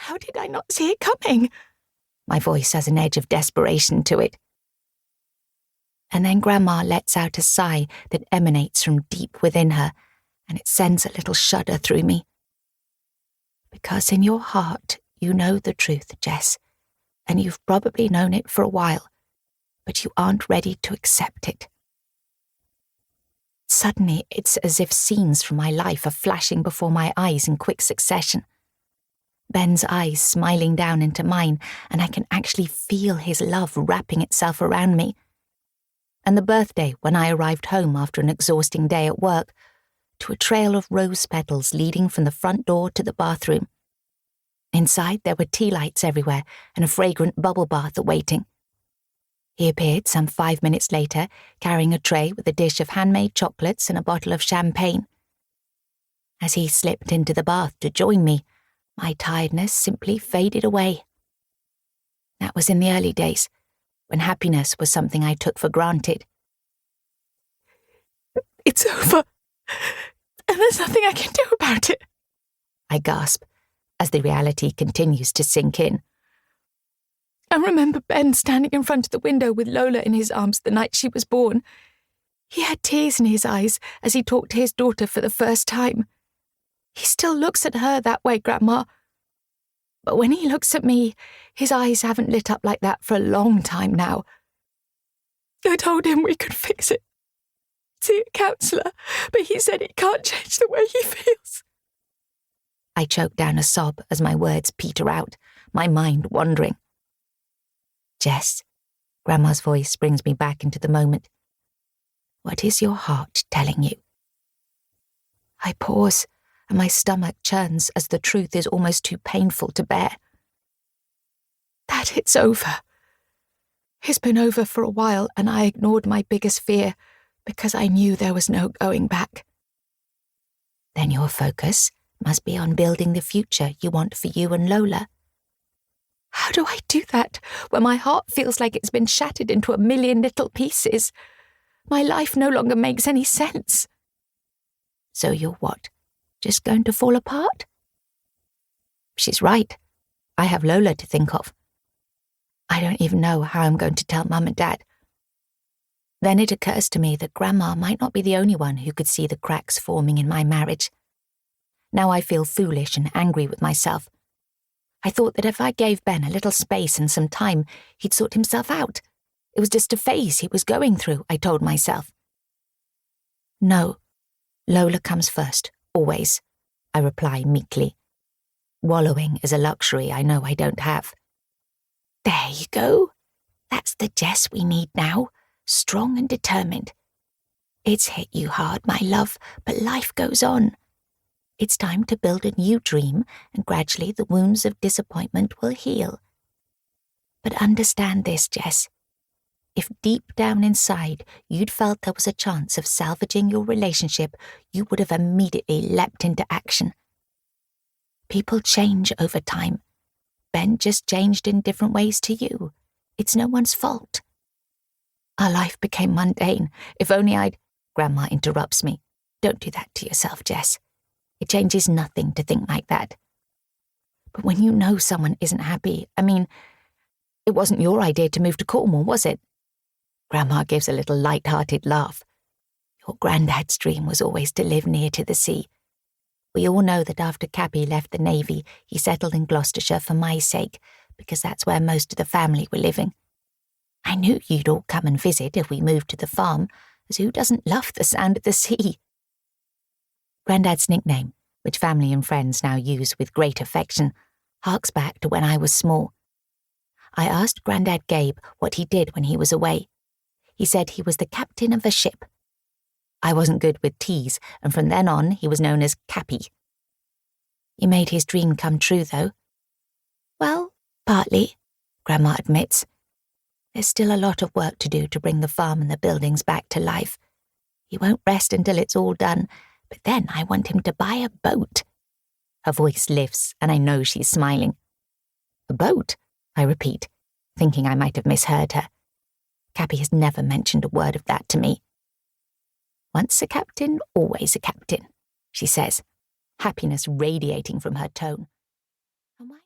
How did I not see it coming? My voice has an edge of desperation to it. And then Grandma lets out a sigh that emanates from deep within her, and it sends a little shudder through me. Because in your heart you know the truth, Jess, and you've probably known it for a while, but you aren't ready to accept it. Suddenly, it's as if scenes from my life are flashing before my eyes in quick succession. Ben's eyes smiling down into mine, and I can actually feel his love wrapping itself around me. And the birthday when I arrived home after an exhausting day at work, to a trail of rose petals leading from the front door to the bathroom. Inside there were tea lights everywhere and a fragrant bubble bath awaiting. He appeared some 5 minutes later, carrying a tray with a dish of handmade chocolates and a bottle of champagne. As he slipped into the bath to join me, my tiredness simply faded away. That was in the early days, when happiness was something I took for granted. It's over, and there's nothing I can do about it, I gasp, as the reality continues to sink in. I remember Ben standing in front of the window with Lola in his arms the night she was born. He had tears in his eyes as he talked to his daughter for the first time. He still looks at her that way, Grandma. But when he looks at me, his eyes haven't lit up like that for a long time now. I told him we could fix it. See a counsellor, but he said he can't change the way he feels. I choke down a sob as my words peter out, my mind wandering. Jess, Grandma's voice brings me back into the moment. What is your heart telling you? I pause, and my stomach churns as the truth is almost too painful to bear. That it's over. It's been over for a while, and I ignored my biggest fear because I knew there was no going back. Then your focus must be on building the future you want for you and Lola. How do I do that when my heart feels like it's been shattered into a million little pieces? My life no longer makes any sense. So you're what? Just going to fall apart? She's right. I have Lola to think of. I don't even know how I'm going to tell Mum and Dad. Then it occurs to me that Grandma might not be the only one who could see the cracks forming in my marriage. Now I feel foolish and angry with myself. I thought that if I gave Ben a little space and some time, he'd sort himself out. It was just a phase he was going through, I told myself. No, Lola comes first, always, I reply meekly. Wallowing is a luxury I know I don't have. There you go. That's the Jess we need now, strong and determined. It's hit you hard, my love, but life goes on. It's time to build a new dream, and gradually the wounds of disappointment will heal. But understand this, Jess. If deep down inside you'd felt there was a chance of salvaging your relationship, you would have immediately leapt into action. People change over time. Ben just changed in different ways to you. It's no one's fault. Our life became mundane. If only I'd... Grandma interrupts me. Don't do that to yourself, Jess. It changes nothing to think like that. But when you know someone isn't happy, it wasn't your idea to move to Cornwall, was it? Grandma gives a little light-hearted laugh. Your granddad's dream was always to live near to the sea. We all know that after Cappy left the Navy, he settled in Gloucestershire for my sake, because that's where most of the family were living. I knew you'd all come and visit if we moved to the farm, as who doesn't love the sound of the sea? Granddad's nickname, which family and friends now use with great affection, harks back to when I was small. I asked Granddad Gabe what he did when he was away. He said he was the captain of a ship. I wasn't good with T's, and from then on he was known as Cappy. He made his dream come true, though. Well, partly, Grandma admits. There's still a lot of work to do to bring the farm and the buildings back to life. He won't rest until it's all done, but then I want him to buy a boat. Her voice lifts, and I know she's smiling. A boat, I repeat, thinking I might have misheard her. Cappy has never mentioned a word of that to me. Once a captain, always a captain, she says, happiness radiating from her tone. And why